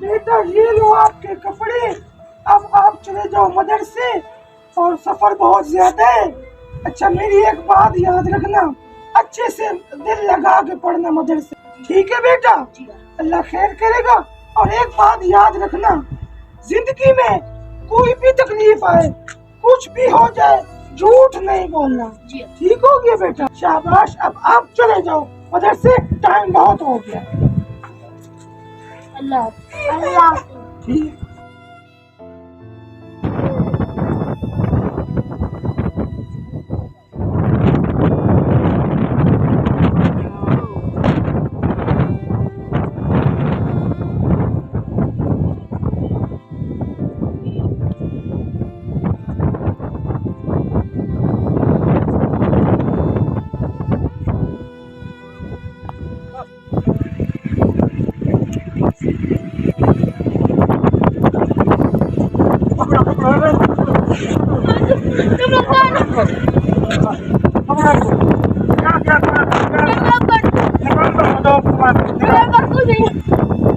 بیٹا یہ لو آپ کے کپڑے، اب آپ چلے جاؤ مدرسے، اور سفر بہت زیادہ ہے۔ اچھا میری ایک بات یاد رکھنا، اچھے سے دل لگا کے پڑھنا مدرسے، ٹھیک ہے بیٹا؟ اللہ خیر کرے گا۔ اور ایک بات یاد رکھنا، زندگی میں کوئی بھی تکلیف آئے، کچھ بھی ہو جائے، جھوٹ نہیں بولنا، ٹھیک ہو گیا بیٹا؟ شاباش، اب آپ چلے جاؤ مدرسے، ٹائم بہت ہو گیا۔ اللہ ٹھیک۔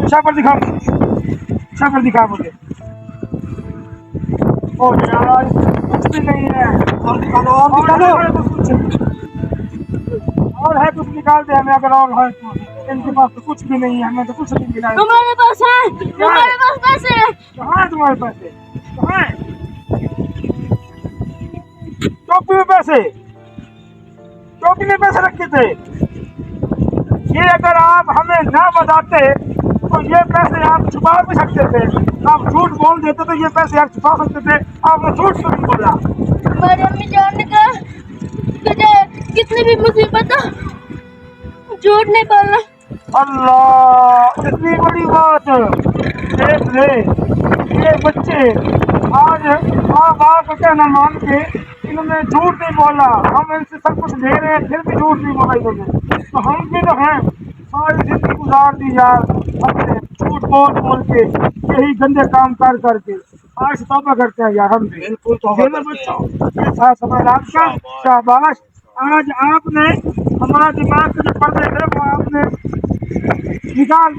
شاپر دکھا مجھے، کچھ بھی نہیں ہے، اور ہے کچھ نکال دے ہمیں، اگر اور ہے تو۔ ان کے پاس تو کچھ بھی نہیں ہے، ہمیں تو کچھ نہیں ملا۔ ہمارے پاس ہے، ہمارے پاس پیسے ہیں۔ کہاں ہے تمہارے پیسے؟ کہاں ہے ٹوپی میں پیسے؟ ٹوپی میں پیسے رکھے تھے؟ یہ اگر آپ ہمیں نہ بتاتے تو یہ پیسے آپ چھپا بھی سکتے تھے، آپ جھوٹ بول دیتے تو یہ پیسے آپ چھپا سکتے تھے، آپ نے جھوٹ کیوں نہیں بولا؟ ہماری امی جان نے کہا کہ کتنی بھی مصیبت ہو جھوٹ نہیں بولنا۔ اللہ، اتنی بڑی بات دیکھ لے، یہ بچے آج ماں باپ کا کہنا مان کے انہوں نے جھوٹ نہیں بولا، ہم ان سے سب کچھ لے رہے ہیں پھر بھی جھوٹ نہیں بولا انہوں نے، تو ہم بھی تو ہیں ساری زندگی گزار دی یار ہم نے جھوٹ بول کے، یہی گندے کام کر کے، آج توبہ کرتے ہیں یار ہم بھی۔ بالکل آپ کا شاباش، آج آپ نے ہمارا دماغ کے جو پردے تھے وہ آپ نے نکال